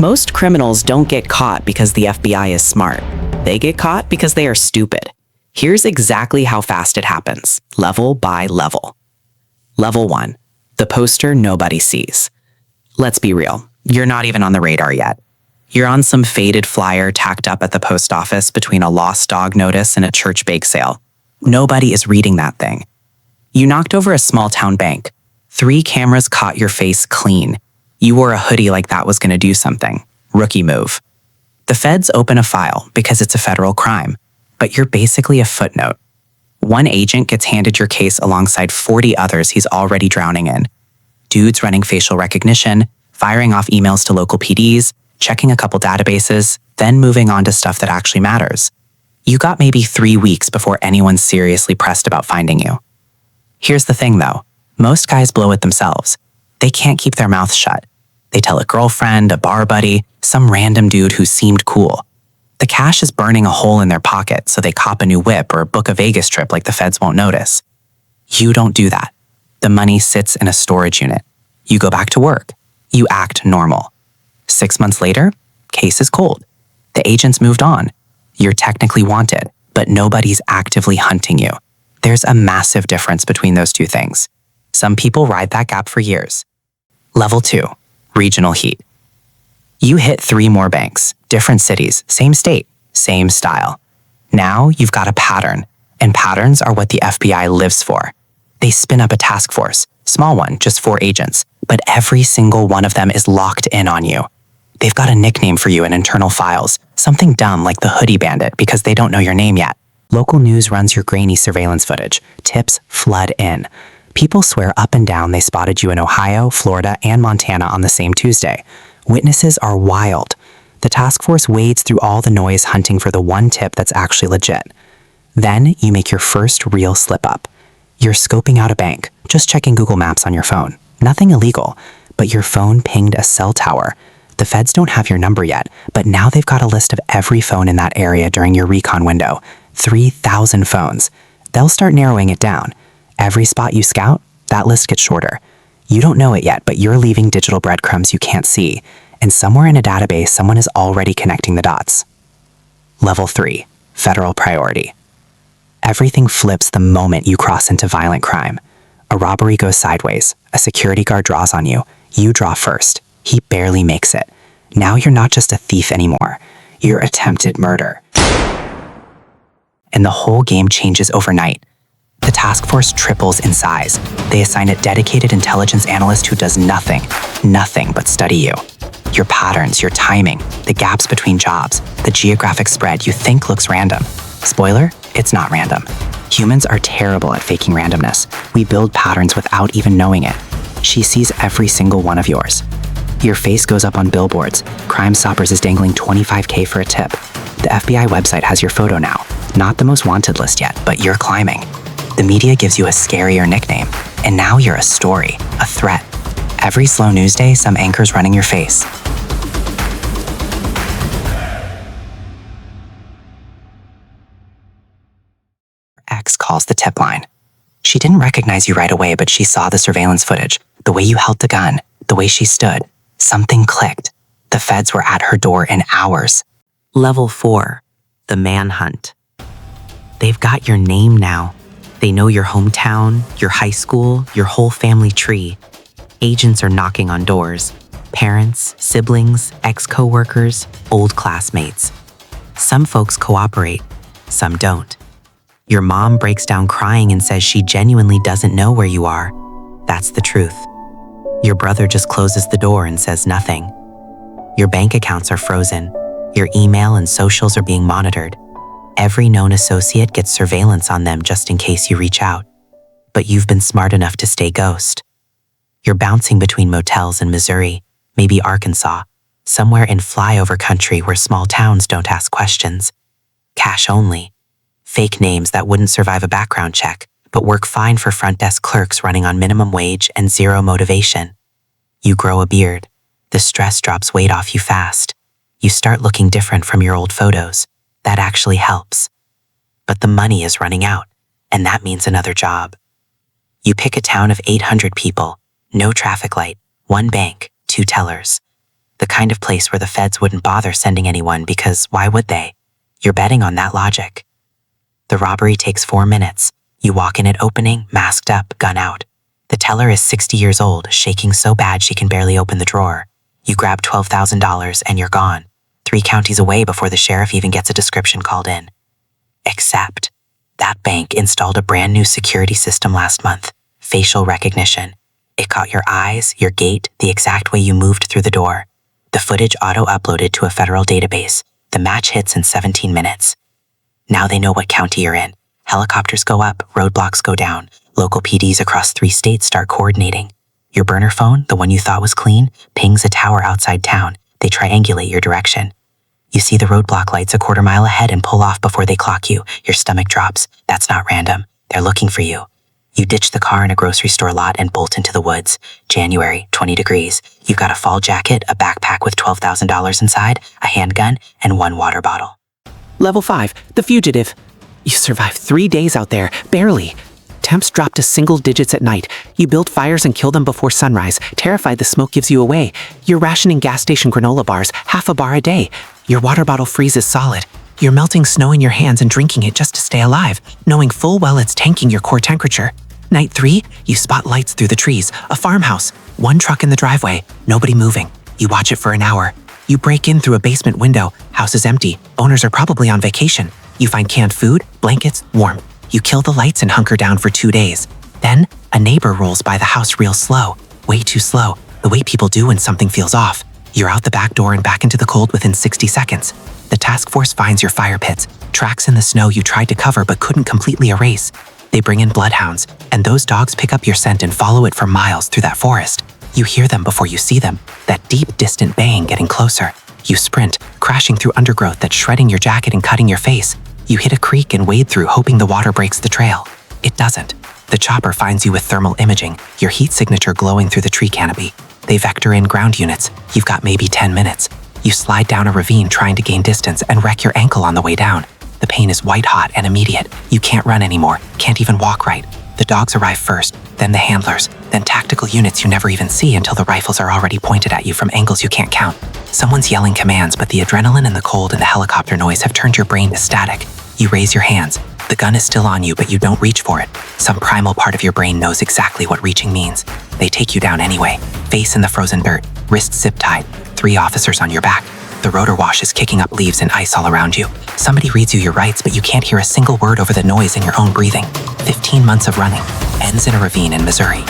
Most criminals don't get caught because the FBI is smart. They get caught because they are stupid. Here's exactly how fast it happens, level by level. Level 1. The poster nobody sees. Let's be real, you're not even on the radar yet. You're on some faded flyer tacked up at the post office between a lost dog notice and a church bake sale. Nobody is reading that thing. You knocked over a small town bank. 3 cameras caught your face clean. You wore a hoodie like that was going to do something. Rookie move. The feds open a file because it's a federal crime, but you're basically a footnote. One agent gets handed your case alongside 40 others he's already drowning in. Dudes running facial recognition, firing off emails to local PDs, checking a couple databases, then moving on to stuff that actually matters. You got maybe 3 weeks before anyone's seriously pressed about finding you. Here's the thing though, most guys blow it themselves. They can't keep their mouths shut. They tell a girlfriend, a bar buddy, some random dude who seemed cool. The cash is burning a hole in their pocket, so they cop a new whip or book a Vegas trip like the feds won't notice. You don't do that. The money sits in a storage unit. You go back to work. You act normal. 6 months later, case is cold. The agent's moved on. You're technically wanted, but nobody's actively hunting you. There's a massive difference between those two things. Some people ride that gap for years. Level 2. Regional heat. You hit 3 more banks, different cities, same state, same style. Now you've got a pattern, and patterns are what the FBI lives for. They spin up a task force, small one, just 4 agents, but every single one of them is locked in on you. They've got a nickname for you in internal files, something dumb like the Hoodie Bandit because they don't know your name yet. Local news runs your grainy surveillance footage. Tips flood in. People swear up and down they spotted you in Ohio, Florida, and Montana on the same Tuesday. Witnesses are wild. The task force wades through all the noise hunting for the one tip that's actually legit. Then you make your first real slip-up. You're scoping out a bank, just checking Google Maps on your phone. Nothing illegal, but your phone pinged a cell tower. The feds don't have your number yet, but now they've got a list of every phone in that area during your recon window. 3,000 phones. They'll start narrowing it down. Every spot you scout, that list gets shorter. You don't know it yet, but you're leaving digital breadcrumbs you can't see, and somewhere in a database, someone is already connecting the dots. Level 3. Federal priority. Everything flips the moment you cross into violent crime. A robbery goes sideways. A security guard draws on you. You draw first. He barely makes it. Now you're not just a thief anymore. You're attempted murder. And the whole game changes overnight. The task force triples in size. They assign a dedicated intelligence analyst who does nothing but study you. Your patterns, your timing, the gaps between jobs, the geographic spread you think looks random. Spoiler, it's not random. Humans are terrible at faking randomness. We build patterns without even knowing it. She sees every single one of yours. Your face goes up on billboards. Crime Stoppers is dangling $25K for a tip. The FBI website has your photo now. Not the most wanted list yet, but you're climbing. The media gives you a scarier nickname, and now you're a story, a threat. Every slow news day, some anchor's running your face. Ex calls the tip line. She didn't recognize you right away, but she saw the surveillance footage, the way you held the gun, the way she stood. Something clicked. The feds were at her door in hours. Level 4. The Manhunt. They've got your name now. They know your hometown, your high school, your whole family tree. Agents are knocking on doors. Parents, siblings, ex-coworkers, old classmates. Some folks cooperate, some don't. Your mom breaks down crying and says she genuinely doesn't know where you are. That's the truth. Your brother just closes the door and says nothing. Your bank accounts are frozen. Your email and socials are being monitored. Every known associate gets surveillance on them just in case you reach out. But you've been smart enough to stay ghost. You're bouncing between motels in Missouri, maybe Arkansas, somewhere in flyover country where small towns don't ask questions. Cash only. Fake names that wouldn't survive a background check, but work fine for front desk clerks running on minimum wage and zero motivation. You grow a beard. The stress drops weight off you fast. You start looking different from your old photos. That actually helps. But the money is running out, and that means another job. You pick a town of 800 people, no traffic light, 1 bank, 2 tellers. The kind of place where the feds wouldn't bother sending anyone because why would they? You're betting on that logic. The robbery takes 4 minutes. You walk in at opening, masked up, gun out. The teller is 60 years old, shaking so bad she can barely open the drawer. You grab $12,000 and you're gone, 3 counties away before the sheriff even gets a description called in. Except, that bank installed a brand new security system last month, facial recognition. It caught your eyes, your gait, the exact way you moved through the door. The footage auto-uploaded to a federal database. The match hits in 17 minutes. Now they know what county you're in. Helicopters go up, roadblocks go down. Local PDs across 3 states start coordinating. Your burner phone, the one you thought was clean, pings a tower outside town. They triangulate your direction. You see the roadblock lights a quarter mile ahead and pull off before they clock you. Your stomach drops. That's not random. They're looking for you. You ditch the car in a grocery store lot and bolt into the woods. January, 20 degrees. You've got a fall jacket, a backpack with $12,000 inside, a handgun, and 1 water bottle. Level 5, the Fugitive. You survived 3 days out there, barely. Temps drop to single digits at night. You build fires and kill them before sunrise, terrified the smoke gives you away. You're rationing gas station granola bars, half a bar a day. Your water bottle freezes solid. You're melting snow in your hands and drinking it just to stay alive, knowing full well it's tanking your core temperature. Night 3, you spot lights through the trees, a farmhouse, 1 truck in the driveway, nobody moving. You watch it for an hour. You break in through a basement window, house is empty, owners are probably on vacation. You find canned food, blankets, warm. You kill the lights and hunker down for 2 days. Then, a neighbor rolls by the house real slow, way too slow, the way people do when something feels off. You're out the back door and back into the cold within 60 seconds. The task force finds your fire pits, tracks in the snow you tried to cover but couldn't completely erase. They bring in bloodhounds, and those dogs pick up your scent and follow it for miles through that forest. You hear them before you see them, that deep, distant baying getting closer. You sprint, crashing through undergrowth that's shredding your jacket and cutting your face. You hit a creek and wade through, hoping the water breaks the trail. It doesn't. The chopper finds you with thermal imaging, your heat signature glowing through the tree canopy. They vector in ground units. You've got maybe 10 minutes. You slide down a ravine trying to gain distance and wreck your ankle on the way down. The pain is white hot and immediate. You can't run anymore, can't even walk right. The dogs arrive first, then the handlers, then tactical units you never even see until the rifles are already pointed at you from angles you can't count. Someone's yelling commands, but the adrenaline and the cold and the helicopter noise have turned your brain to static. You raise your hands. The gun is still on you, but you don't reach for it. Some primal part of your brain knows exactly what reaching means. They take you down anyway, face in the frozen dirt, wrists zip-tied, 3 officers on your back. The rotor wash is kicking up leaves and ice all around you. Somebody reads you your rights, but you can't hear a single word over the noise in your own breathing. 15 months of running ends in a ravine in Missouri.